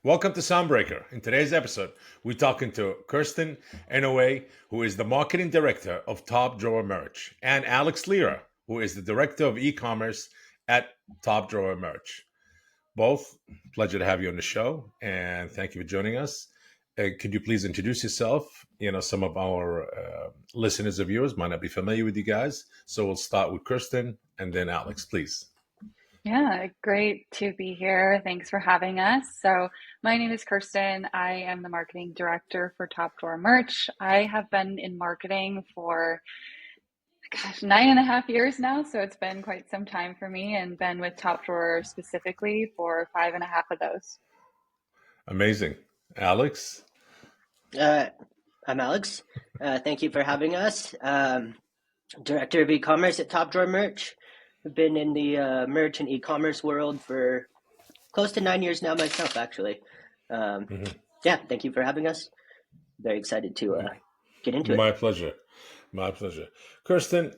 Welcome to Soundbreaker. In today's episode, we're talking to Kirsten Inouye, who is the marketing director of Top Drawer Merch, and Alex Lira, who is the director of e-commerce at Top Drawer Merch. Both, pleasure to have you on the show, and thank you for joining us. Could you please introduce yourself? Some of our listeners of yours might not be familiar with you guys, so we'll start with Kirsten and then Alex, please. Yeah, great to be here. Thanks for having us. So, my name is Kirsten. I am the marketing director for Top Drawer Merch. I have been in marketing for, 9.5 years now. So, it's been quite some time for me and been with Top Drawer specifically for 5.5 of those. Amazing. Alex? Uh, I'm Alex. Thank you for having us. Director of e-commerce at Top Drawer Merch. I've been in the merch and e-commerce world for close to 9 years now myself, actually. Yeah, thank you for having us. Very excited to get into My it. pleasure. My pleasure. Kirsten,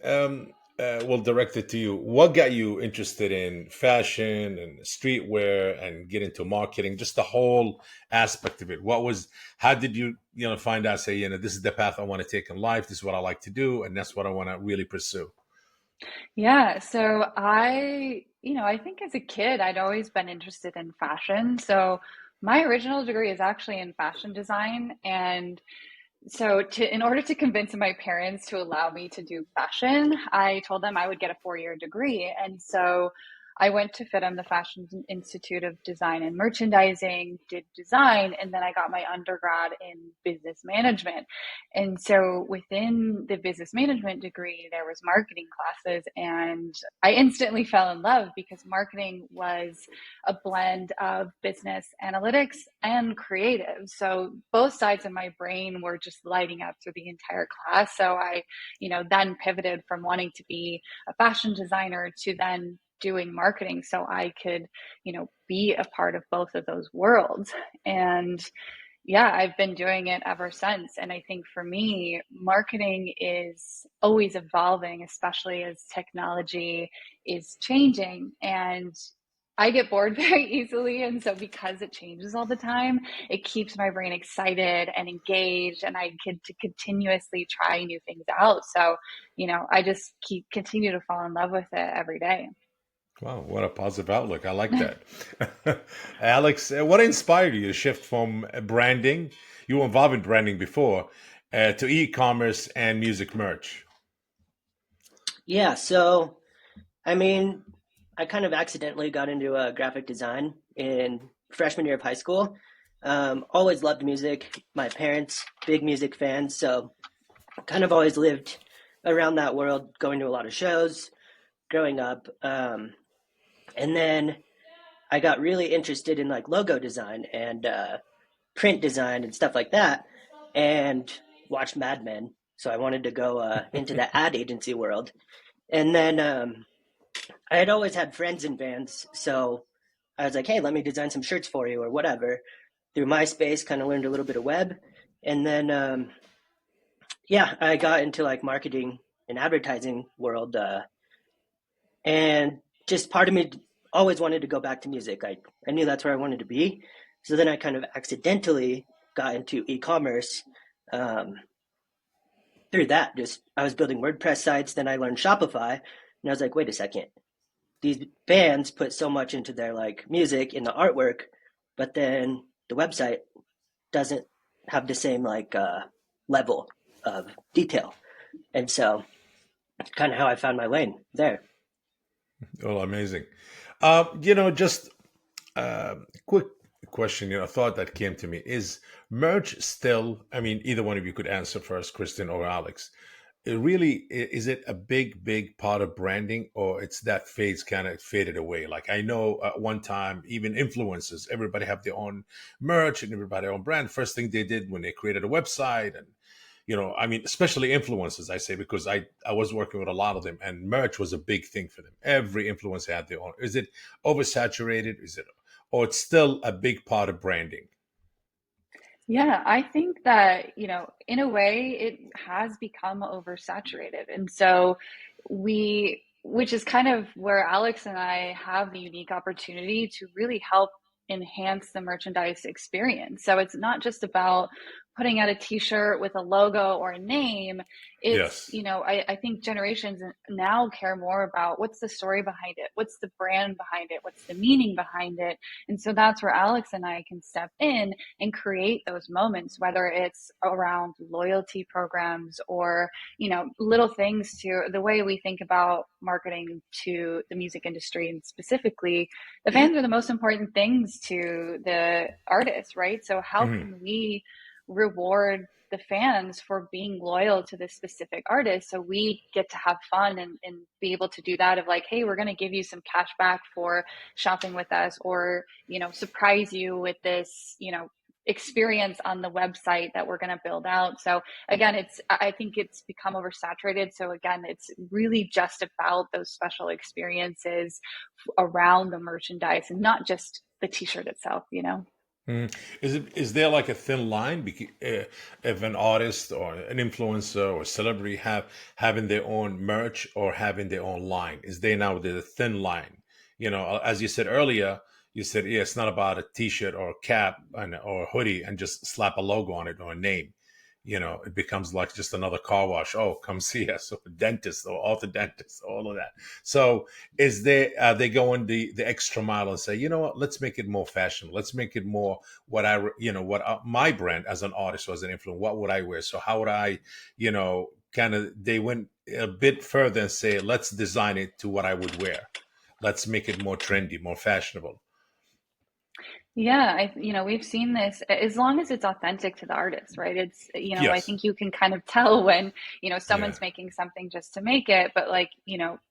we'll direct it to you. What got you interested in fashion and streetwear and get into marketing? Just the whole aspect of it. How did you, find out, say, this is the path I want to take in life. This is what I like to do. And that's what I want to really pursue. Yeah, so I think as a kid, I'd always been interested in fashion. So, my original degree is actually in fashion design. And so in order to convince my parents to allow me to do fashion, I told them I would get a 4-year degree. And so I went to FITM, the Fashion Institute of Design and Merchandising, did design, and then I got my undergrad in business management. And so within the business management degree, there was marketing classes, and I instantly fell in love because marketing was a blend of business analytics and creative. So both sides of my brain were just lighting up through the entire class. So I, then pivoted from wanting to be a fashion designer to then doing marketing so I could, be a part of both of those worlds. And yeah, I've been doing it ever since. And I think for me, marketing is always evolving, especially as technology is changing. And I get bored very easily. And so because it changes all the time, it keeps my brain excited and engaged, and I get to continuously try new things out. So, I just continue to fall in love with it every day. Wow, what a positive outlook. I like that. Alex, what inspired you to shift from branding? You were involved in branding before, to e-commerce and music merch. Yeah, so, I mean, I kind of accidentally got into graphic design in freshman year of high school. Always loved music. My parents, big music fans, so kind of always lived around that world, going to a lot of shows growing up. And then I got really interested in like logo design and print design and stuff like that, and watched Mad Men. So I wanted to go into the ad agency world. And then I had always had friends in bands, so I was like, hey, let me design some shirts for you or whatever. Through MySpace, kind of learned a little bit of web. And then, yeah, I got into like marketing and advertising world. And just part of me always wanted to go back to music. I knew that's where I wanted to be. So then I kind of accidentally got into e-commerce through that. Just I was building WordPress sites, then I learned Shopify, and I was like, wait a second. These bands put so much into their like music in the artwork, but then the website doesn't have the same like level of detail. And so that's kind of how I found my lane there. Oh, amazing. Just quick question, a thought that came to me is merch still, I mean, either one of you could answer first, Kristen or Alex. Is it a big part of branding, or it's that phase kind of faded away? Like I know at one time, even influencers, everybody have their own merch and everybody their own brand. First thing they did when they created a website and I mean, especially influencers, I say, because I was working with a lot of them, and merch was a big thing for them. Every influencer had their own. Is it oversaturated? Or it's still a big part of branding? Yeah, I think that, in a way, it has become oversaturated. And so which is kind of where Alex and I have the unique opportunity to really help enhance the merchandise experience. So it's not just about putting out a t-shirt with a logo or a name. It's, Yes. I think generations now care more about what's the story behind it, what's the brand behind it, what's the meaning behind it. And so that's where Alex and I can step in and create those moments, whether it's around loyalty programs or, little things to the way we think about marketing to the music industry. And specifically, the fans are the most important things to the artists, right? So how Mhm. can we reward the fans for being loyal to this specific artist, so we get to have fun and be able to do that of like, hey, we're going to give you some cash back for shopping with us, or surprise you with this experience on the website that we're going to build out. So again, I think it's become oversaturated. So again, it's really just about those special experiences around the merchandise and not just the t-shirt itself. Mm. Is there like a thin line if an artist or an influencer or celebrity having their own merch or having their own line? Is there now the thin line? As you said earlier, you said, yeah, it's not about a T-shirt or a cap or a hoodie and just slap a logo on it or a name. It becomes like just another car wash. Oh, come see us, or dentist or orthodontist, all of that. So they going the extra mile and say, you know what, let's make it more fashionable. Let's make it more my brand as an artist or as an influencer, what would I wear? So how would I, kind of, they went a bit further and say, let's design it to what I would wear. Let's make it more trendy, more fashionable. Yeah, we've seen this as long as it's authentic to the artist, right? It's, I Yes. think you can kind of tell when, Yeah. someone's making something just to make it. But like,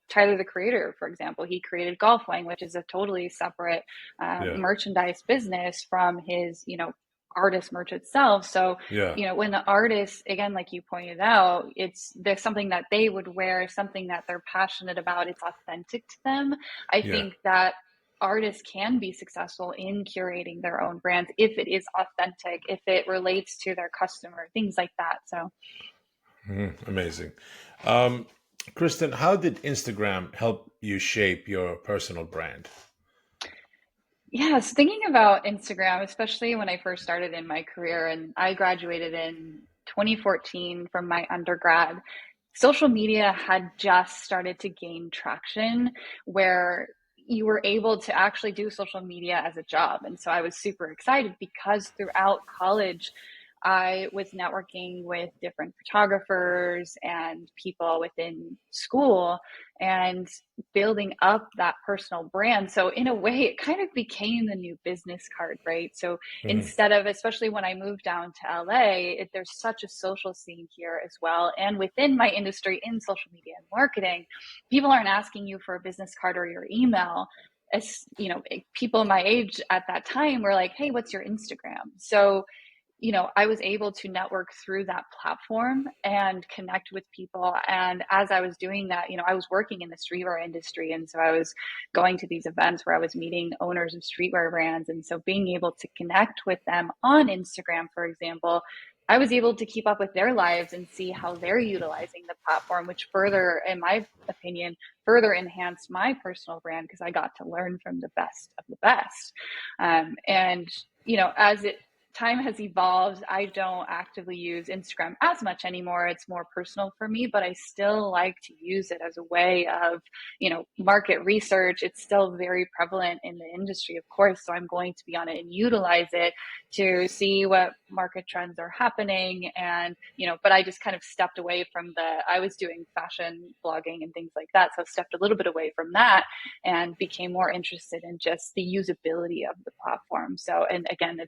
Tyler, the creator, for example, he created Golf Wang, which is a totally separate Yeah. merchandise business from his, artist merch itself. So, Yeah. when the artist, again, like you pointed out, there's something that they would wear, something that they're passionate about, it's authentic to them. I Yeah. think that artists can be successful in curating their own brands if it is authentic, if it relates to their customer, things like that. So, Amazing. Um, Kristen, how did Instagram help you shape your personal brand? yes, thinking about Instagram, especially when I first started in my career, and I graduated in 2014 from my undergrad, social media had just started to gain traction where you were able to actually do social media as a job. And so I was super excited because throughout college, I was networking with different photographers and people within school and building up that personal brand. So in a way, it kind of became the new business card, right? So Mhm. instead of, especially when I moved down to LA, there's such a social scene here as well. And within my industry in social media and marketing, people aren't asking you for a business card or your email. As people my age at that time were like, hey, what's your Instagram? So I was able to network through that platform and connect with people. And as I was doing that, I was working in the streetwear industry. And so I was going to these events where I was meeting owners of streetwear brands. And so being able to connect with them on Instagram, for example, I was able to keep up with their lives and see how they're utilizing the platform, which further, in my opinion, further enhanced my personal brand because I got to learn from the best of the best. And as time has evolved, I don't actively use Instagram as much anymore. It's more personal for me, but I still like to use it as a way of, market research. It's still very prevalent in the industry, of course. So I'm going to be on it and utilize it to see what market trends are happening. And, but I just kind of stepped away from I was doing fashion blogging and things like that. So I stepped a little bit away from that and became more interested in just the usability of the platform. So, and again,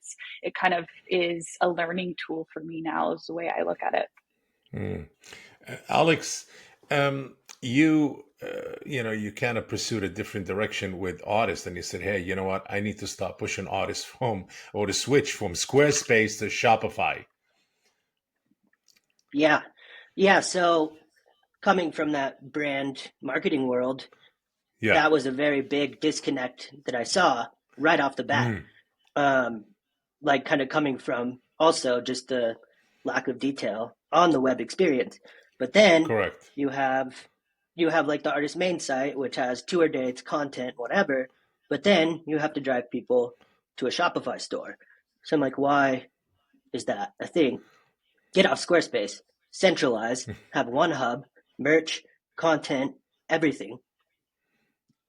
it kind of is a learning tool for me now, is the way I look at it. Mm. Alex, you kind of pursued a different direction with artists, and you said, "Hey, you know what? I need to start pushing artists from or to switch from Squarespace to Shopify." Yeah. Yeah. So coming from that brand marketing world, Yeah. that was a very big disconnect that I saw right off the bat. Mm. Um, like kind of coming from also just the lack of detail on the web experience. But then Correct. you have you have like the artist main site, which has tour dates, content, whatever. But then you have to drive people to a Shopify store. So I'm like, why is that a thing? Get off Squarespace, centralize, have one hub, merch, content, everything.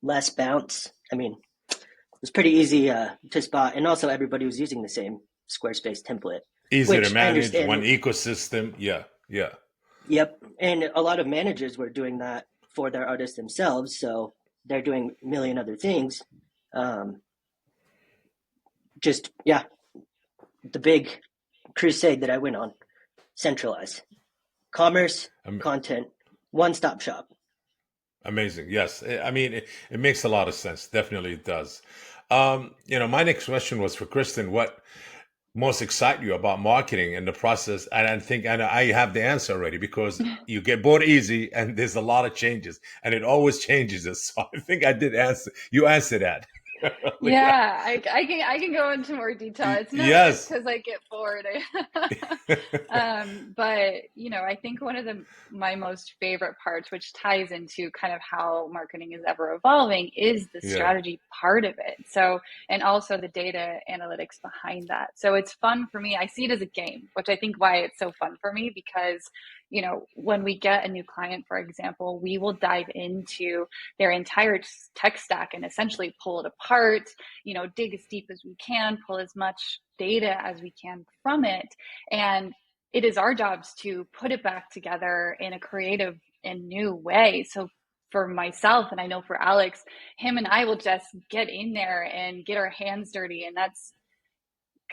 Less bounce. I mean, it's pretty easy to spot. And also everybody was using the same Squarespace template, Easy to which I manage, one understand. ecosystem. Yeah, yeah. Yep. And a lot of managers were doing that for their artists themselves. So they're doing a million other things. Um, yeah, the big crusade that I went on, centralize commerce, content, one-stop shop. Amazing. Yes. I mean, it makes a lot of sense. Definitely it does. My next question was for Kristen. What most excite you about marketing and the process? And I think, and I have the answer already, because you get bored easy and there's a lot of changes and it always changes it. So I think I did answer, you answered that. Yeah, I can go into more detail. It's not Yes. because I get bored. But I think one of my most favorite parts, which ties into kind of how marketing is ever evolving, is the Yeah. strategy part of it. So, and also the data analytics behind that. So it's fun for me. I see it as a game, which I think why it's so fun for me, because when we get a new client, for example, we will dive into their entire tech stack and essentially pull it apart, dig as deep as we can, pull as much data as we can from it. And it is our jobs to put it back together in a creative and new way. So for myself, and I know for Alex, him and I will just get in there and get our hands dirty. And that's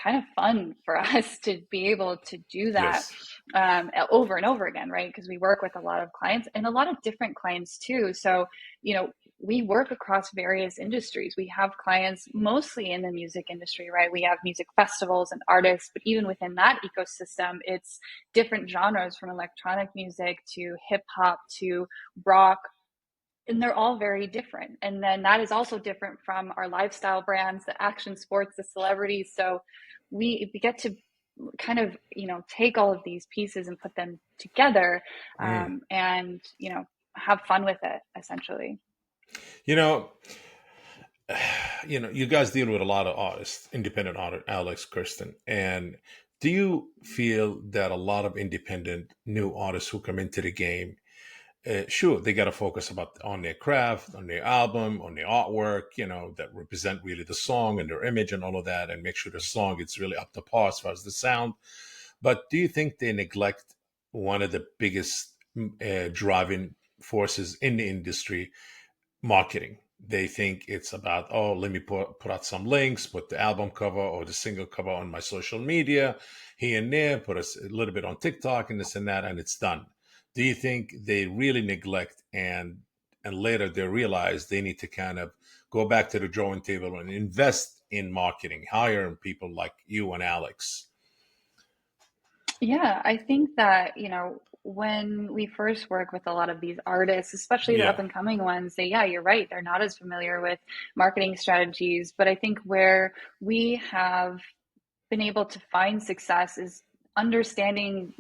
kind of fun for us to be able to do that Yes. over and over again, right? Because we work with a lot of clients and a lot of different clients too. So, we work across various industries. We have clients mostly in the music industry, right? We have music festivals and artists, but even within that ecosystem, it's different genres from electronic music to hip hop to rock, and they're all very different. And then that is also different from our lifestyle brands, the action sports, the celebrities. So we get to kind of take all of these pieces and put them together, and have fun with it, essentially. You know, you guys deal with a lot of artists, independent artists, Alex, Kirsten, and do you feel that a lot of independent new artists who come into the game, sure, they got to focus on their craft, on their album, on their artwork, that represent really the song and their image and all of that, and make sure the song is really up to par as far as the sound. But do you think they neglect one of the biggest driving forces in the industry, marketing? They think it's about, oh, let me put out some links, put the album cover or the single cover on my social media here and there, put a little bit on TikTok and this and that, and it's done. Do you think they really neglect, and later they realize they need to kind of go back to the drawing table and invest in marketing, hiring people like you and Alex? Yeah, I think that, when we first work with a lot of these artists, especially the up Yeah, and coming ones, yeah, you're right. They're not as familiar with marketing strategies. But I think where we have been able to find success is understanding,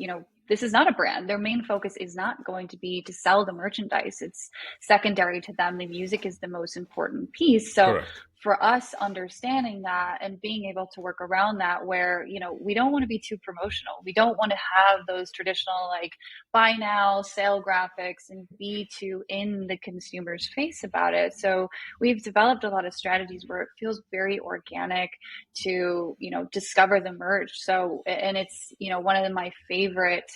this is not a brand. Their main focus is not going to be to sell the merchandise. It's secondary to them. The music is the most important piece. So correct. for us, understanding that and being able to work around that, where we don't want to be too promotional, we don't want to have those traditional like buy now sale graphics and be too in the consumer's face about it. So we've developed a lot of strategies where it feels very organic to discover the merch. So, and it's one of my favorite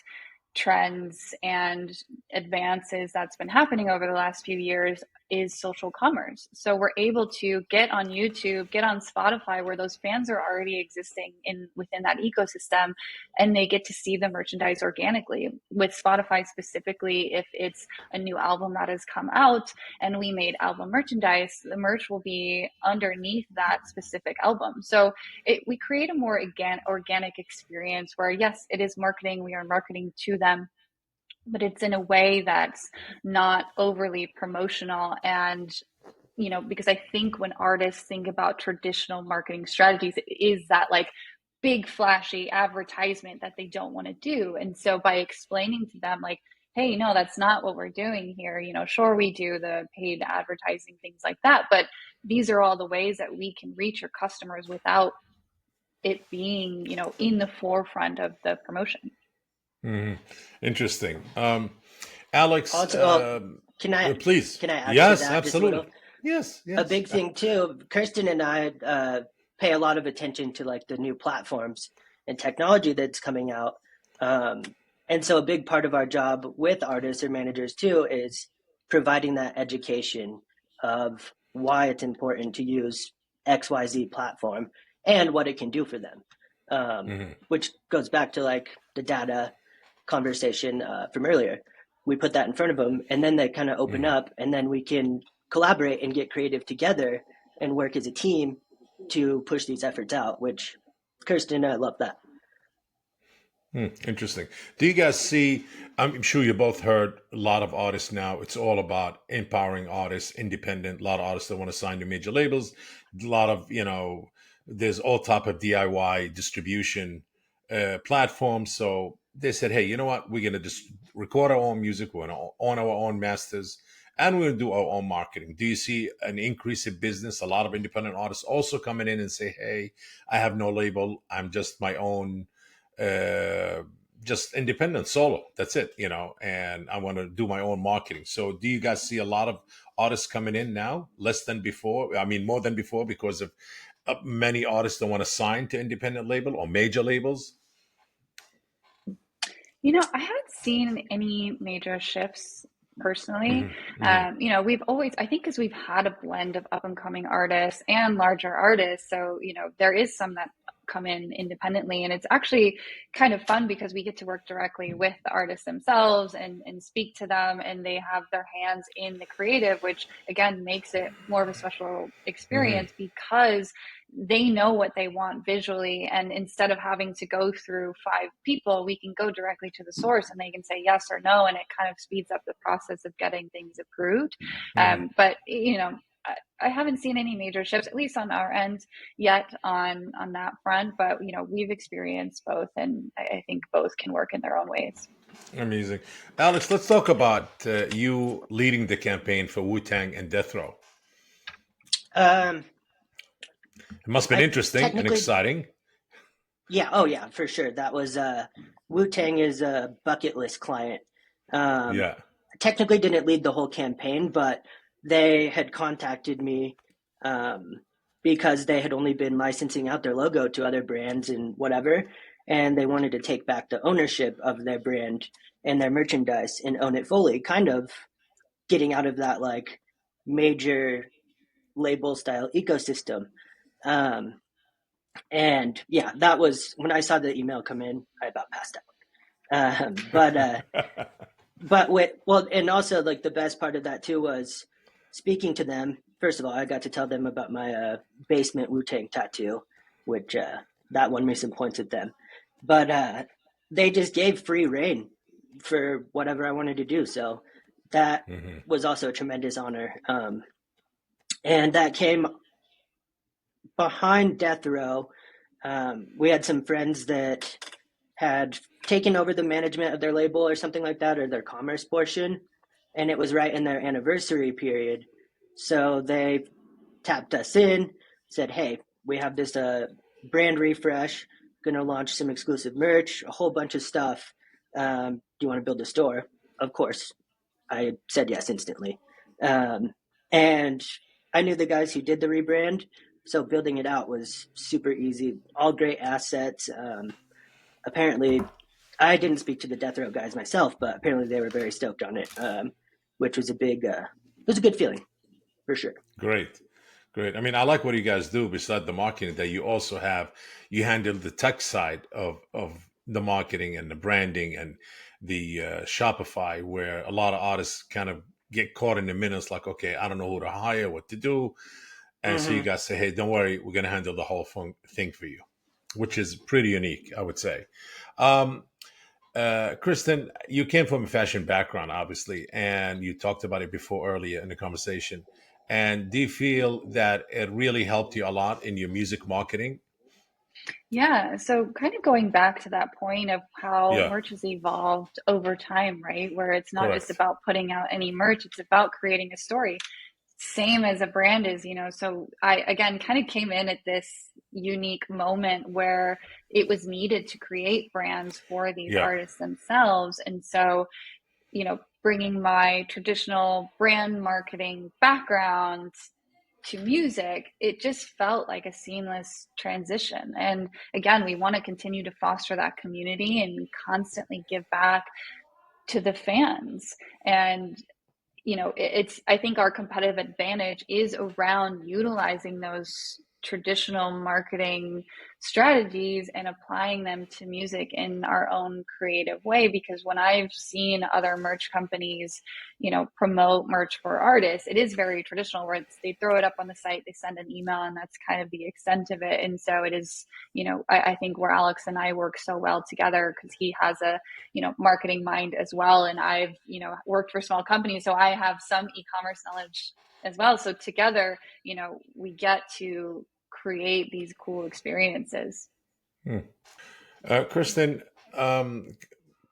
trends and advances that's been happening over the last few years is social commerce. So we're able to get on YouTube, get on Spotify, where those fans are already existing within that ecosystem, and they get to see the merchandise organically. With Spotify specifically, if it's a new album that has come out and we made album merchandise, the merch will be underneath that specific album. So we create a more organic experience where, yes, it is marketing. We are marketing to them, but it's in a way that's not overly promotional. And because I think when artists think about traditional marketing strategies, it is that like big flashy advertisement that they don't want to do. And so by explaining to them like, hey, no, that's not what we're doing here. Sure, we do the paid advertising, things like that, but these are all the ways that we can reach your customers without it being, in the forefront of the promotion. Hmm. Interesting. Alex, Also, well, can I please. can I add to Yes, that just a absolutely. little? Yes, A yes. big thing too, Kirsten and I pay a lot of attention to like the new platforms and technology that's coming out. Um, and so a big part of our job with artists or managers too is providing that education of why it's important to use XYZ platform and what it can do for them. Hmm. Which goes back to like the data conversation from earlier. We put that in front of them, and then they kind of open Hmm. up, and then we can collaborate and get creative together and work as a team to push these efforts out. Which Kirsten and I love that. Hmm, interesting. Do you guys see? I'm sure you both heard a lot of artists now. It's all about empowering artists, independent. A lot of artists that want to sign to major labels. A lot of there's all type of DIY distribution platforms. So they said, hey, you know what? We're gonna just record our own music. We're gonna own our own masters, and we're gonna do our own marketing. Do you see an increase in business? A lot of independent artists also coming in and say, hey, I have no label. I'm just my own uh, just independent solo. That's it, and I want to do my own marketing. So, do you guys see a lot of artists coming in now, less than before? I mean, more than before because of many artists don't want to sign to independent label or major labels? I haven't seen any major shifts personally. Hmm. Hmm. We've always, I think, because we've had a blend of up and coming artists and larger artists. So, there is some that come in independently. And it's actually kind of fun because we get to work directly with the artists themselves and speak to them, and they have their hands in the creative, which again makes it more of a special Hmm. experience because they know what they want visually, and instead of having to go through five people, we can go directly to the source and they can say yes or no, and it kind of speeds up the process of getting things approved. Hmm. But I haven't seen any major shifts, at least on our end yet, on that front. But we've experienced both, and I think both can work in their own ways. Amazing. Alex, let's talk about you leading the campaign for Wu Tang and Death Row. Um, It must have been I interesting and technically, exciting. yeah, oh yeah, for sure. That was Wu Tang is a bucket list client. Um, Yeah. Technically didn't lead the whole campaign, but they had contacted me um, because they had only been licensing out their logo to other brands and whatever, and they wanted to take back the ownership of their brand and their merchandise and own it fully, kind of getting out of that like major label style ecosystem. Um, and yeah, that was when I saw the email come in, I about passed out. But with well, and also like the best part of that too was speaking to them. First of all, I got to tell them about my basement Wu Tang tattoo, which that won me some points with them. But they just gave free reign for whatever I wanted to do, so that Hmm. was also a tremendous honor. And that came behind Death Row. We had some friends that had taken over the management of their label or something like that, or their commerce portion, and it was right in their anniversary period. So they tapped us in, said, "Hey, we have this brand refresh, going to launch some exclusive merch, a whole bunch of stuff. Do you want to build a store?" Of course, I said yes instantly. And I knew the guys who did the rebrand, so building it out was super easy. All great assets. Apparently, I didn't speak to the Death Row guys myself, but apparently they were very stoked on it, which was it was a good feeling for sure. Great. Great. I mean, I like what you guys do beside the marketing that you handle the tech side of the marketing and the branding and the Shopify, where a lot of artists kind of get caught in the minutes like, okay, I don't know who to hire, what to do. And so you Mm-hmm. guys say, hey, don't worry, we're going to handle the whole thing for you, which is pretty unique, I would say. Um, Kristen, you came from a fashion background, obviously, and you talked about it before earlier in the conversation. And do you feel that it really helped you a lot in your music marketing? Yeah, so kind of going back to that point of how Yeah, merch has evolved over time, right? Where it's not just correct. about putting out any merch, it's about creating a story. same as a brand is, so I again kind of came in at this unique moment where it was needed to create brands for these Yeah. artists themselves. And so, bringing my traditional brand marketing background to music, it just felt like a seamless transition. And again, we want to continue to foster that community and constantly give back to the fans. And it's, I think our competitive advantage is around utilizing those traditional marketing strategies and applying them to music in our own creative way. Because when I've seen other merch companies, promote merch for artists, it is very traditional where they throw it up on the site, they send an email, and that's kind of the extent of it. And so it is, I think where Alex and I work so well together, because he has a marketing mind as well. And I've, worked for small companies, so I have some e-commerce knowledge as well. So together, we get to create these cool experiences. Hmm. Kristen, um,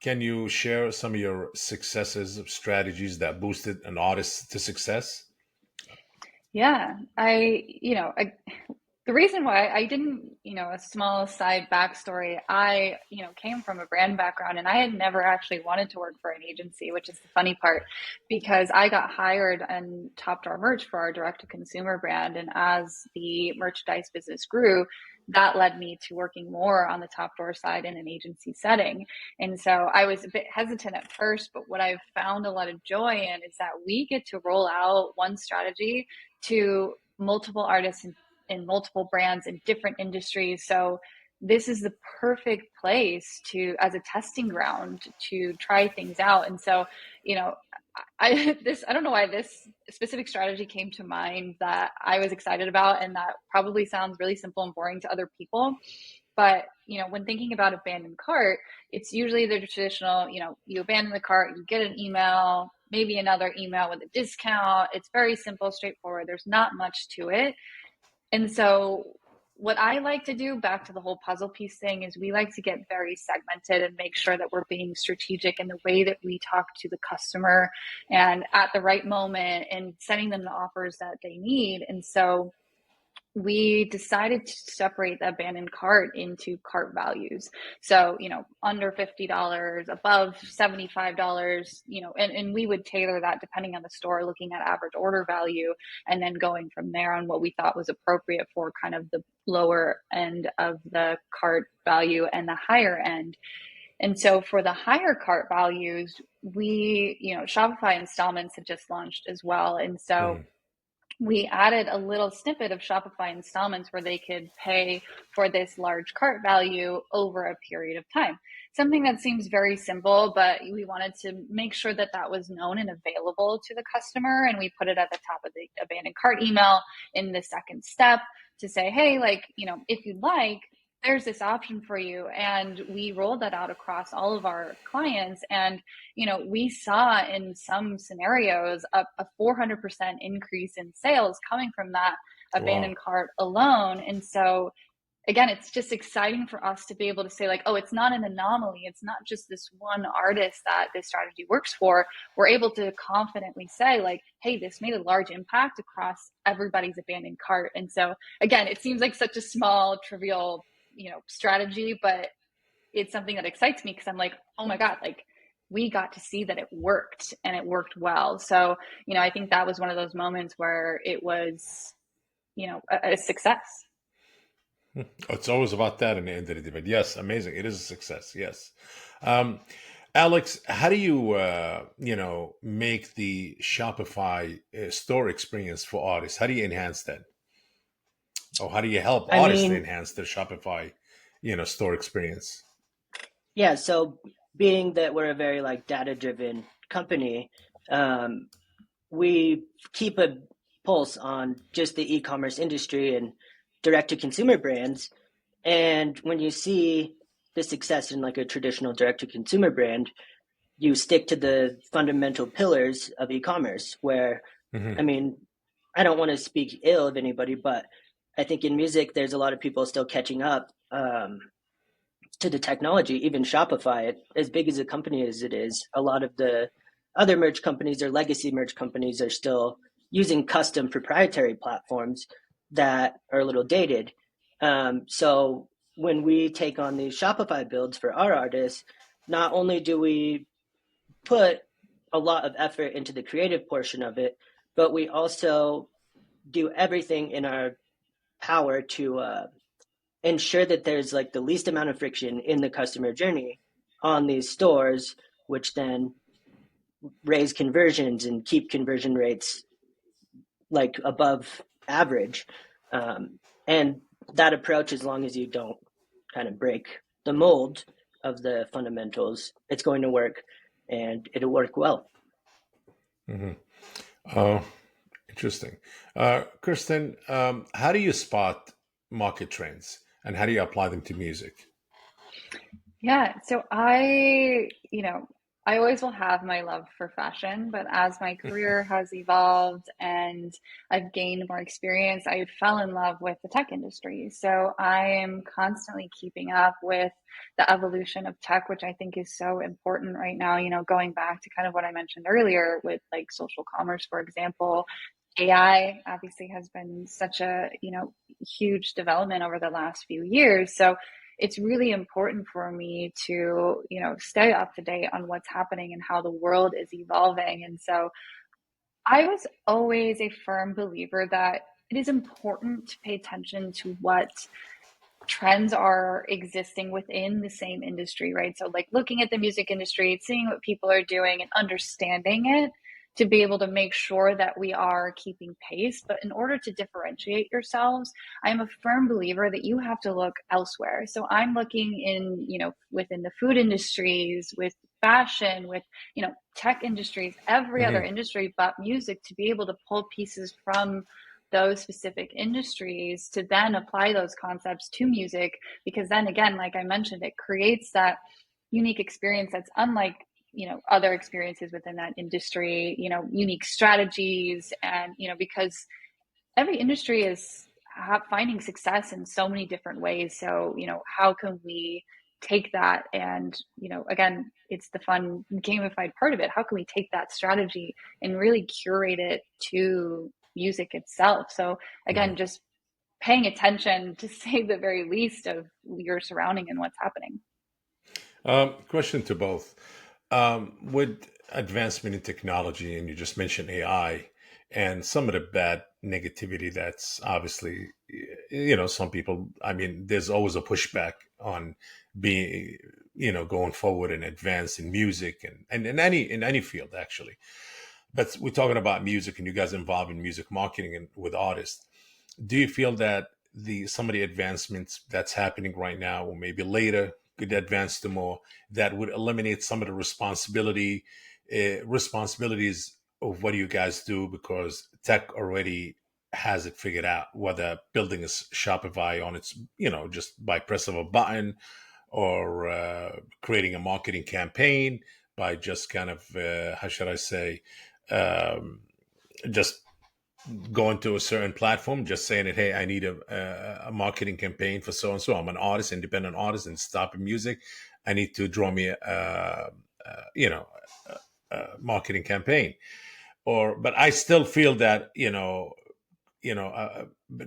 can you share some of your successes of strategies that boosted an artist to success? Yeah, the reason why I didn't, a small side backstory, I, came from a brand background and I had never actually wanted to work for an agency, which is the funny part, because I got hired and topped our merch for our direct to consumer brand. And as the merchandise business grew, that led me to working more on the top door side in an agency setting. And so I was a bit hesitant at first, but what I've found a lot of joy in is that we get to roll out one strategy to multiple artists in multiple brands in different industries. So this is the perfect place to, as a testing ground, to try things out. And so, you know, I don't know why this specific strategy came to mind that I was excited about, and that probably sounds really simple and boring to other people. But, when thinking about abandoned cart, it's usually the traditional, you abandon the cart, you get an email, maybe another email with a discount. It's very simple, straightforward. There's not much to it. And so what I like to do, back to the whole puzzle piece thing, is we like to get very segmented and make sure that we're being strategic in the way that we talk to the customer and at the right moment and sending them the offers that they need. And so we decided to separate the abandoned cart into cart values. So, under $50, above $75, and we would tailor that depending on the store, looking at average order value, and then going from there on what we thought was appropriate for kind of the lower end of the cart value and the higher end. And so for the higher cart values, we, Shopify installments had just launched as well. And so Mm. we added a little snippet of Shopify installments where they could pay for this large cart value over a period of time. Something that seems very simple, but we wanted to make sure that that was known and available to the customer. And we put it at the top of the abandoned cart email in the second step to say, hey, if you'd like, there's this option for you. And we rolled that out across all of our clients. And we saw in some scenarios a 400% increase in sales coming from that Wow. abandoned cart alone. And so, again, it's just exciting for us to be able to say, oh, it's not an anomaly. It's not just this one artist that this strategy works for. We're able to confidently say, hey, this made a large impact across everybody's abandoned cart. And so, again, it seems like such a small, trivial, strategy, but it's something that excites me because I'm like, oh my God, we got to see that it worked and it worked well. So, I think that was one of those moments where it was, a success. It's always about that in the end of the day. But yes, amazing. It is a success. Yes. Um, Alex, how do you, make the Shopify store experience for artists? How do you enhance that? Or how do you help I artists to mean, enhance their Shopify, store experience? yeah, so being that we're a very like data-driven company, um, we keep a pulse on just the e-commerce industry and direct-to-consumer brands. And when you see the success in like a traditional direct-to-consumer brand, you stick to the fundamental pillars of e-commerce, where, Hmm. I mean, I don't want to speak ill of anybody, but I think in music, there's a lot of people still catching up to the technology. Even Shopify, as big as a company as it is, a lot of the other merch companies or legacy merch companies are still using custom proprietary platforms that are a little dated. So when we take on these Shopify builds for our artists, not only do we put a lot of effort into the creative portion of it, but we also do everything in our power to ensure that there's like the least amount of friction in the customer journey on these stores, which then raise conversions and keep conversion rates like above average. And that approach, as long as you don't kind of break the mold of the fundamentals, it's going to work and it'll work well. Hmm. Oh, interesting. Kristen, how do you spot market trends and how do you apply them to music? Yeah, so I always will have my love for fashion, but as my career has evolved and I've gained more experience, I fell in love with the tech industry. So I am constantly keeping up with the evolution of tech, which I think is so important right now. Going back to kind of what I mentioned earlier with like social commerce, for example, AI obviously has been such a, huge development over the last few years. So it's really important for me to, stay up to date on what's happening and how the world is evolving. And so I was always a firm believer that it is important to pay attention to what trends are existing within the same industry, right? So, like looking at the music industry, seeing what people are doing and understanding it to be able to make sure that we are keeping pace. But in order to differentiate yourselves, I'm a firm believer that you have to look elsewhere. So, I'm looking in, within the food industries, with fashion, with, tech industries, every other Hmm. industry but music to be able to pull pieces from those specific industries to then apply those concepts to music, because then again, like I mentioned, it creates that unique experience that's unlike other experiences within that industry, unique strategies. And because every industry is finding success in so many different ways. So how can we take that and again, it's the fun gamified part of it. How can we take that strategy and really curate it to music itself? So Hmm. again, just paying attention to say the very least of your surrounding and what's happening. Question to both. With advancement in technology, and you just mentioned AI and some of the bad negativity that's obviously, some people, I mean, there's always a pushback on being, going forward and advance in music and in any field, actually. But we're talking about music and you guys involved in music marketing and with artists. Do you feel that some of the advancements that's happening right now, or maybe later, could advance to more that would eliminate some of the responsibilities of what you guys do because tech already has it figured out, whether building a Shopify on its, just by press of a button or creating a marketing campaign by just kind of, how should I say, um, just going to a certain platform, just saying that, hey, I need a marketing campaign for so and so. I'm an artist, independent artist, and stopping music. I need to draw me you know, a marketing campaign. But I still feel that an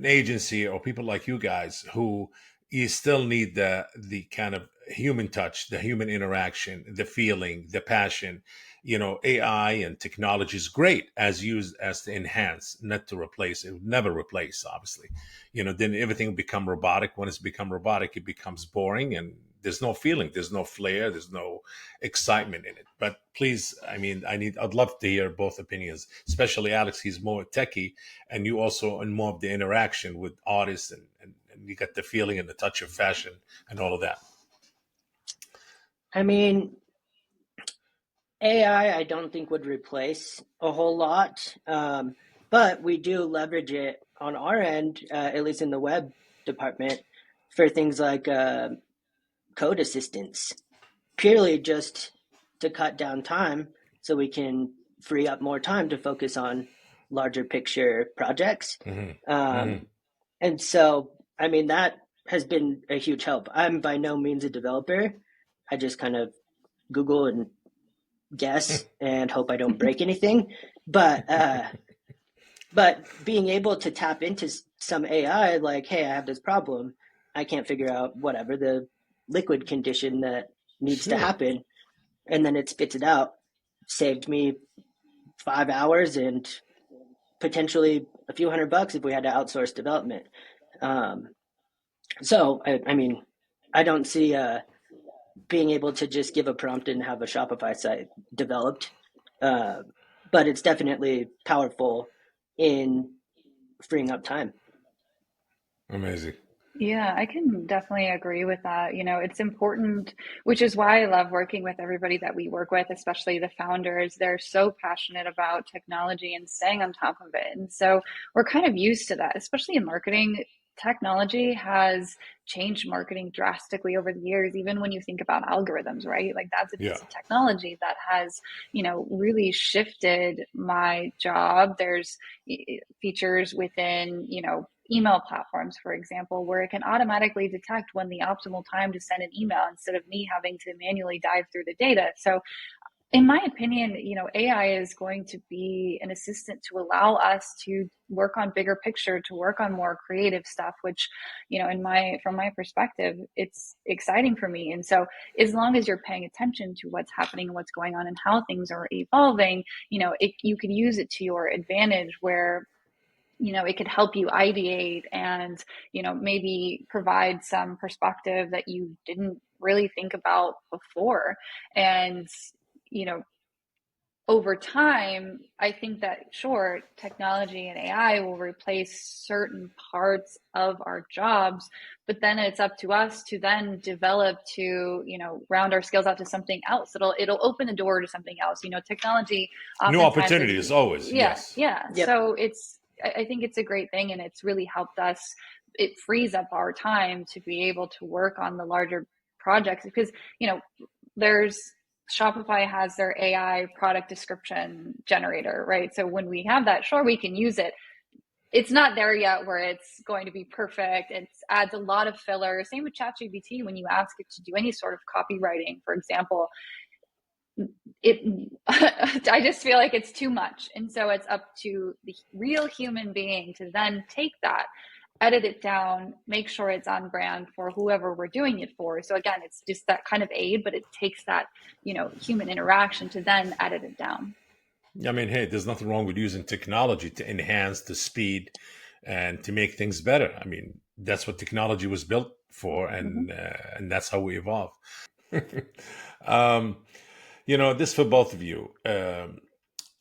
agency or people like you guys who you still need the kind of human touch, the human interaction, the feeling, the passion. AI and technology is great as used as to enhance, not to replace. It would never replace, obviously. Then everything will become robotic. When it's become robotic, it becomes boring and there's no feeling, there's no flair, there's no excitement in it. But please, I mean, I'd love to hear both opinions, especially Alex. He's more techie, and you also in more of the interaction with artists and you got the feeling and the touch of fashion and all of that. I mean, AI, I don't think would replace a whole lot, but we do leverage it on our end, at least in the web department, for things like code assistance, purely just to cut down time so we can free up more time to focus on larger picture projects. Hmm. Hmm. Um, and so, I mean, that has been a huge help. I'm by no means a developer. I just kind of Google and guess and hope I don't break anything. But But being able to tap into some AI, like, hey, I have this problem, I can't figure out whatever the liquid condition that needs to Sure. happen, and then it spits it out, saved me 5 hours and potentially a few $100 if we had to outsource development. Um, I mean, I don't see being able to just give a prompt and have a Shopify site developed, uh, but it's definitely powerful in freeing up time. Amazing. Yeah, I can definitely agree with that. It's important, which is why I love working with everybody that we work with, especially the founders. They're so passionate about technology and staying on top of it. And so we're kind of used to that, especially in marketing. Technology has changed marketing drastically over the years, even when you think about algorithms, right? Like that's a Yeah. piece of technology that has, really shifted my job. There's features within, email platforms, for example, where it can automatically detect when the optimal time to send an email instead of me having to manually dive through the data. So, in my opinion, AI is going to be an assistant to allow us to work on bigger picture, to work on more creative stuff, which, from my perspective, it's exciting for me. And so, as long as you're paying attention to what's happening and what's going on and how things are evolving, you can use it to your advantage where it could help you ideate and, maybe provide some perspective that you didn't really think about before. And, you know, over time, I think that sure, technology and AI will replace certain parts of our jobs, but then it's up to us to then develop to, round our skills out to something else. It'll open the door to something else. Technology New oftentimes is, opportunities always. yeah, Yes. yeah. Yep. So I think it's a great thing, and it's really helped us. It frees up our time to be able to work on the larger projects because, there's Shopify has their AI product description generator, right? So when we have that, sure, we can use it. It's not there yet where it's going to be perfect. It adds a lot of filler. Same with ChatGPT. When you ask it to do any sort of copywriting, for example, it I just feel like it's too much. And so it's up to the real human being to then take that, edit it down, make sure it's on brand for whoever we're doing it for. So again, it's just that kind of aid, but it takes that, human interaction to then edit it down. I mean, hey, there's nothing wrong with using technology to enhance the speed and to make things better. I mean, that's what technology was built for, Mm-hmm. and that's how we evolve. um, this for both of you.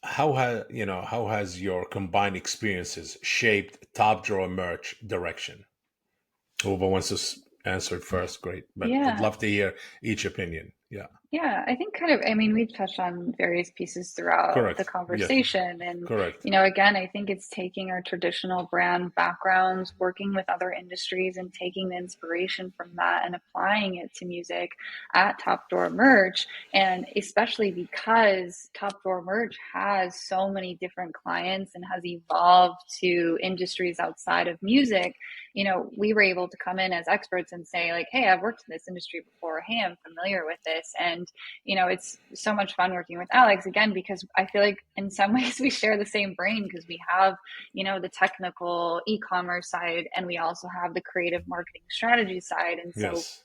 How has your combined experiences shaped Top Drawer merch direction? Whoever wants to answer it first, great. But would Yeah. love to hear each opinion. Yeah, Yeah, I think I mean, we've touched on various pieces throughout the correct. Yes, conversation. And, correct. again, I think it's taking our traditional brand backgrounds, working with other industries, and taking the inspiration from that and applying it to music at Top Door Merch. And especially because Top Door Merch has so many different clients and has evolved to industries outside of music, we were able to come in as experts and say, like, hey, I've worked in this industry before. Hey, I'm familiar with this. And, it's so much fun working with Alex again, because I feel like in some ways we share the same brain because we have, the technical e-commerce side and we also have the creative marketing strategy side. And so, Yes.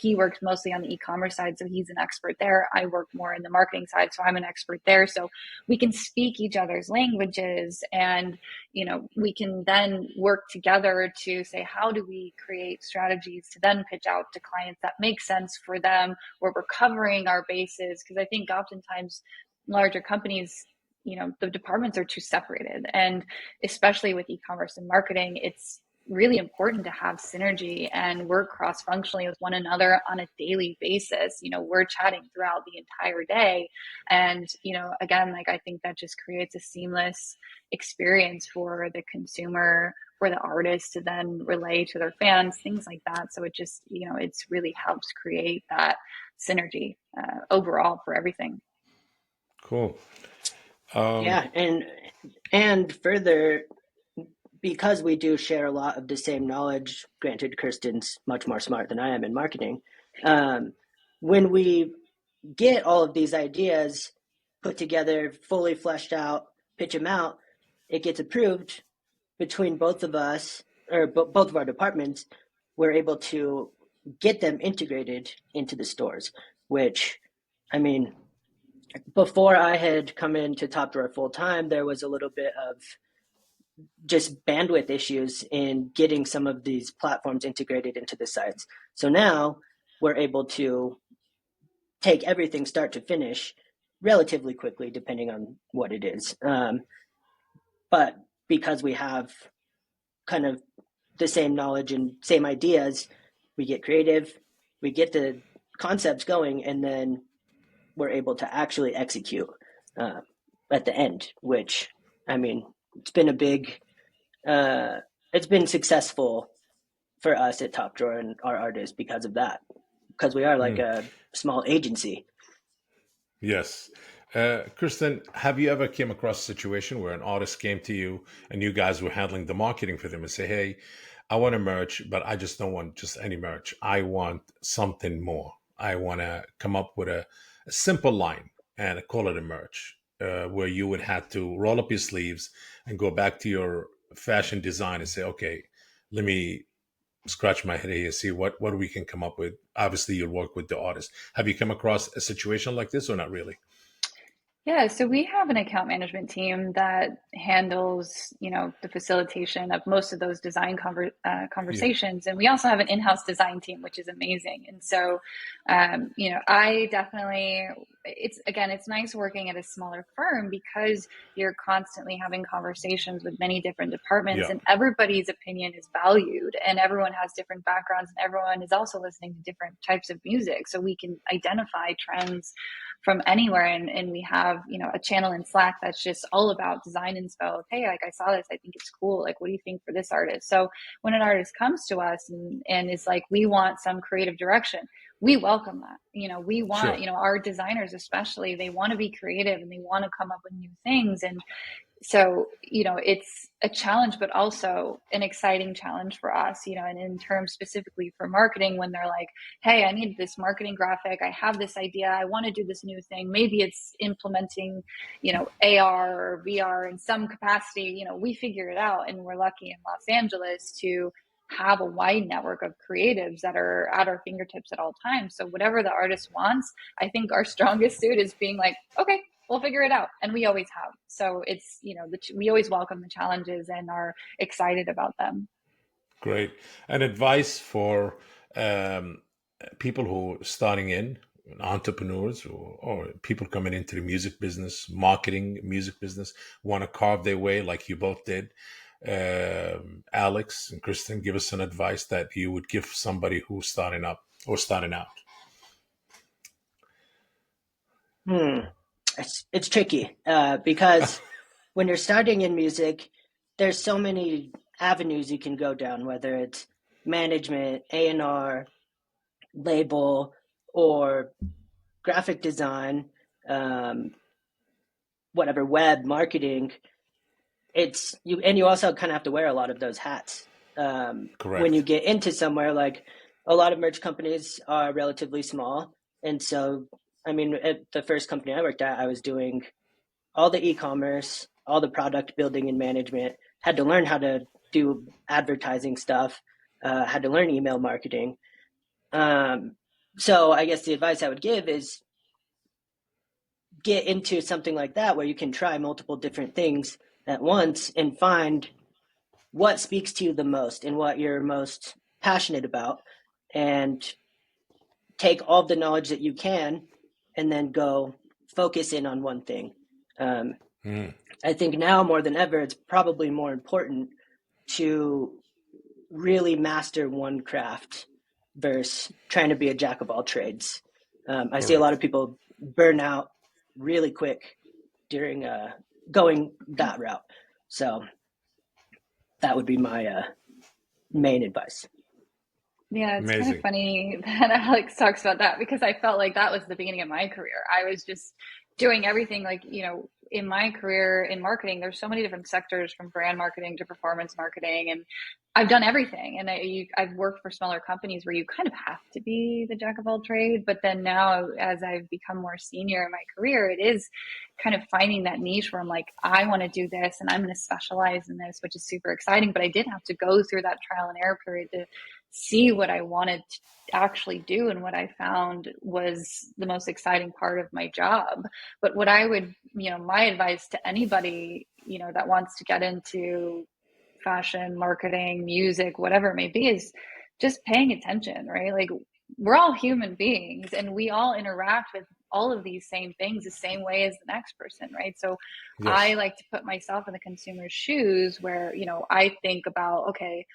he works mostly on the e-commerce side, so he's an expert there. I work more in the marketing side, so I'm an expert there. So we can speak each other's languages, and we can then work together to say, how do we create strategies to then pitch out to clients that make sense for them, where we're covering our bases? Because I think oftentimes larger companies, the departments are too separated, and especially with e-commerce and marketing, it's really important to have synergy and work cross-functionally with one another on a daily basis. We're chatting throughout the entire day, and again, like, I think that just creates a seamless experience for the consumer, for the artist to then relay to their fans, things like that. So it just, it's really helps create that synergy overall for everything. Cool. Um, Yeah, and further, because we do share a lot of the same knowledge, granted, Kirsten's much more smart than I am in marketing. Um, when we get all of these ideas put together, fully fleshed out, pitch them out, it gets approved between both of us, or both of our departments, we're able to get them integrated into the stores, which, I mean, before I had come into Top Drawer full time, there was a little bit of just bandwidth issues in getting some of these platforms integrated into the sites. So now we're able to take everything start to finish relatively quickly, depending on what it is. But because we have kind of the same knowledge and same ideas, we get creative, we get the concepts going, and then we're able to actually execute at the end, which, I mean, it's been a big, it's been successful for us at Top Drawer and our artists because of that, because we are like a small agency. Yes. Kristen, have you ever came across a situation where an artist came to you and you guys were handling the marketing for them and say, hey, I want a merch, but I just don't want just any merch. I want something more. I want to come up with a simple line and call it a merch, where you would have to roll up your sleeves and go back to your fashion design and say, okay, let me scratch my head here, see what we can come up with. Obviously, you'll work with the artist. Have you come across a situation like this or not really? Yeah, so we have an account management team that handles, the facilitation of most of those design Yeah. conversations, and we also have an in-house design team, which is amazing. And so, I definitely, it's nice working at a smaller firm because you're constantly having conversations with many different departments, Yeah. and everybody's opinion is valued, and everyone has different backgrounds, and everyone is also listening to different types of music, so we can identify trends from anywhere. And we have, a channel in Slack that's just all about design inspo. Hey, like I saw this, I think it's cool. Like, what do you think for this artist? So when an artist comes to us and is like, we want some creative direction, we welcome that. We want, Sure. our designers, especially, they want to be creative and they want to come up with new things. And so, it's a challenge, but also an exciting challenge for us, and in terms specifically for marketing, when they're like, hey, I need this marketing graphic, I have this idea, I want to do this new thing. Maybe it's implementing, AR or VR in some capacity, we figure it out. And we're lucky in Los Angeles to have a wide network of creatives that are at our fingertips at all times. So whatever the artist wants, I think our strongest suit is being like, okay, we'll figure it out. And we always have. So it's, we always welcome the challenges and are excited about them. Great. And advice for um, people who are starting in, entrepreneurs or people coming into the music business, marketing music business, want to carve their way like you both did. Alex and Kristen, give us some advice that you would give somebody who's starting up or starting out. It's tricky because when you're starting in music, there's so many avenues you can go down, whether it's management, A&R, label, or graphic design, whatever, web marketing. It's you, and you also kind of have to wear a lot of those hats when you Correct. get into somewhere. Like, a lot of merch companies are relatively small, and so, I mean, at the first company I worked at, I was doing all the e-commerce, all the product building and management. Had to learn how to do advertising stuff. Had to learn email marketing. So I guess the advice I would give is get into something like that where you can try multiple different things at once and find what speaks to you the most and what you're most passionate about, and take all the knowledge that you can and then go focus in on one thing. Mm, I think now more than ever, it's probably more important to really master one craft versus trying to be a jack of all trades. I see a lot correct. of people burn out really quick during going that route. So that would be my main advice. Yeah, it's kind of Amazing. funny that Alex talks about that because I felt like that was the beginning of my career. I was just doing everything, like, in my career in marketing, there's so many different sectors, from brand marketing to performance marketing, and I've done everything. And I've worked for smaller companies where you kind of have to be the jack of all trade. But then now, as I've become more senior in my career, it is kind of finding that niche where I'm like, I want to do this and I'm going to specialize in this, which is super exciting. But I did have to go through that trial and error period to see what I wanted to actually do, and what I found was the most exciting part of my job. But what I would, my advice to anybody, that wants to get into fashion, marketing, music, whatever it may be, is just paying attention, right? Like, we're all human beings and we all interact with all of these same things the same way as the next person, right? So I Yes. like to put myself in the consumer's shoes where, I think about, okay,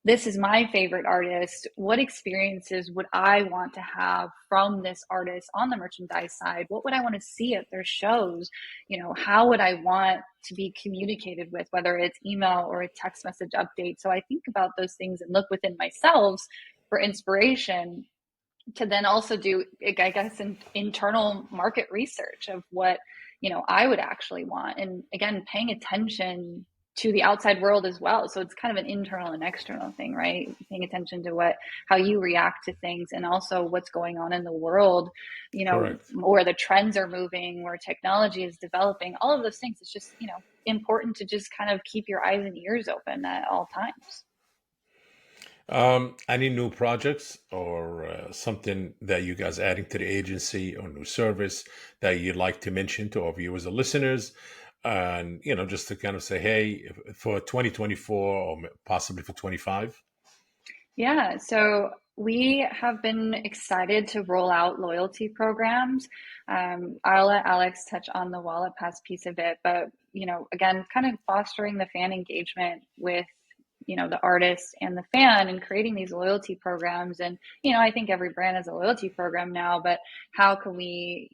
this is my favorite artist. What experiences would I want to have from this artist on the merchandise side? What would I want to see at their shows? How would I want to be communicated with, whether it's email or a text message update? So I think about those things and look within myself for inspiration to then also do, I guess, internal market research of what, I would actually want. And again, paying attention to the outside world as well. So it's kind of an internal and external thing, right? Paying attention to how you react to things, and also what's going on in the world, Correct. where the trends are moving, where technology is developing, all of those things. It's just, important to just kind of keep your eyes and ears open at all times. Any new projects or something that you guys adding to the agency or new service that you'd like to mention to our viewers or listeners? And, just to kind of say, hey, for 2024 or possibly for 25. Yeah, so we have been excited to roll out loyalty programs. I'll let Alex touch on the Wallet Pass piece of it, but again, kind of fostering the fan engagement with the artist and the fan, and creating these loyalty programs. And I think every brand has a loyalty program now, but how can we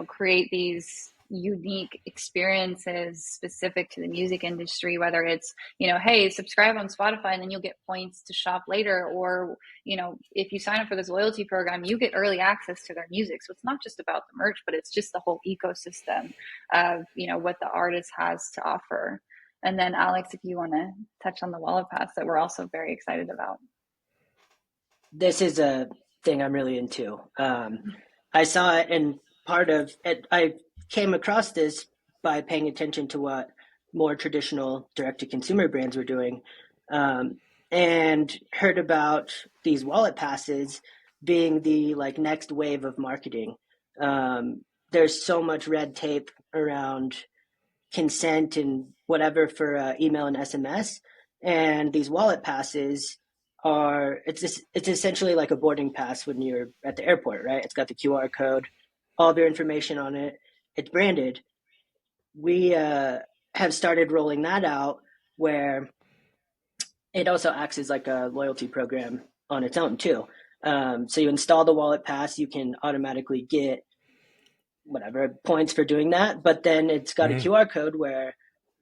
create these unique experiences specific to the music industry, whether it's hey, subscribe on Spotify and then you'll get points to shop later, or if you sign up for this loyalty program, you get early access to their music. So it's not just about the merch, but it's just the whole ecosystem of what the artist has to offer. And then Alex, if you want to touch on the Wallet Pass that we're also very excited about. This is a thing I'm really into. I saw it, and part of it, I came across this by paying attention to what more traditional direct-to-consumer brands were doing, and heard about these wallet passes being the next wave of marketing. There's so much red tape around consent and whatever for email and SMS, and these wallet passes it's essentially like a boarding pass when you're at the airport, right? It's got the QR code, all of your information on it. It's branded. We have started rolling that out where it also acts as like a loyalty program on its own too. So you install the wallet pass, you can automatically get whatever points for doing that, but then it's got a Hmm. QR code where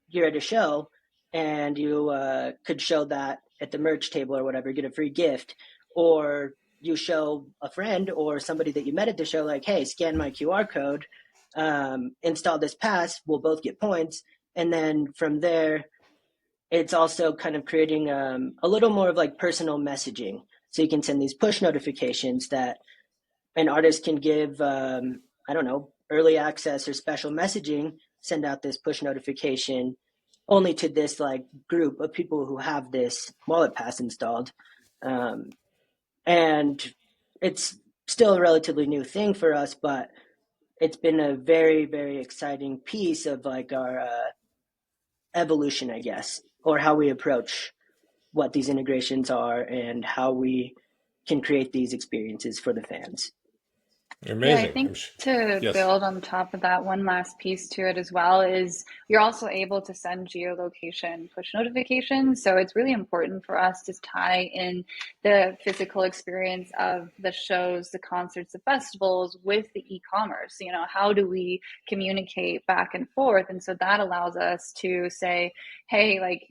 you're at a show and you could show that at the merch table or whatever, get a free gift, or you show a friend or somebody that you met at the show, like, hey, scan my QR code, install this pass, we'll both get points. And then from there, it's also kind of creating a little more of like personal messaging. So you can send these push notifications that an artist can give, I don't know, early access or special messaging, send out this push notification only to this like group of people who have this wallet pass installed. Um, and it's still a relatively new thing for us, but it's been a very, very exciting piece of like our evolution, I guess, or how we approach what these integrations are and how we can create these experiences for the fans. Yeah, I Amazing. think to Yes. build on top of that, one last piece to it as well is you're also able to send geolocation push notifications. So it's really important for us to tie in the physical experience of the shows, the concerts, the festivals with the e-commerce. How do we communicate back and forth? And so that allows us to say, hey, like,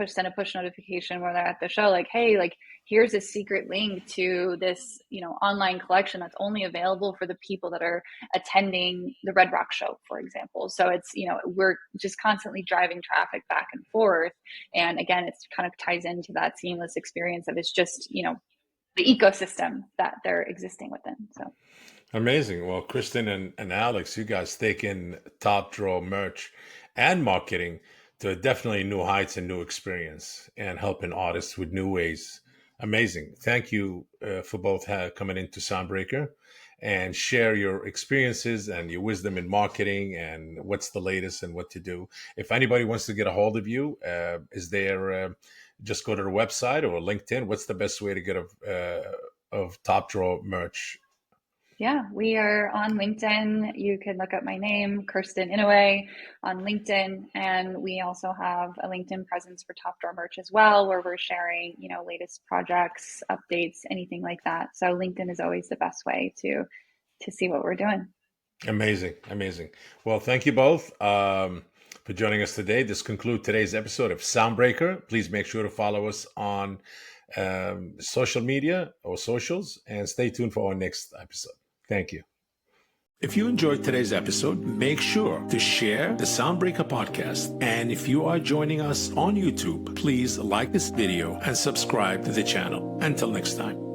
send a push notification when they're at the show, like, hey, like, here's a secret link to this, online collection that's only available for the people that are attending the Red Rock show, for example. So it's, we're just constantly driving traffic back and forth. And again, it's kind of ties into that seamless experience of it's just, the ecosystem that they're existing within. So Amazing. Well, Kristen and Alex, you guys taking top draw merch and marketing to definitely new heights and new experience and helping artists with new ways. Amazing. Thank you for both coming into Soundbreaker and share your experiences and your wisdom in marketing and what's the latest and what to do. If anybody wants to get a hold of you, is there just go to the website or LinkedIn? What's the best way to get of top draw merch? Yeah, we are on LinkedIn. You can look up my name, Kirsten Inouye, on LinkedIn. And we also have a LinkedIn presence for Top Drawer Merch as well, where we're sharing, latest projects, updates, anything like that. So LinkedIn is always the best way to see what we're doing. Amazing. Amazing. Well, thank you both for joining us today. This concludes today's episode of Soundbreaker. Please make sure to follow us on social media or socials and stay tuned for our next episode. Thank you. If you enjoyed today's episode, make sure to share the Soundbreaker podcast. And if you are joining us on YouTube, please like this video and subscribe to the channel. Until next time.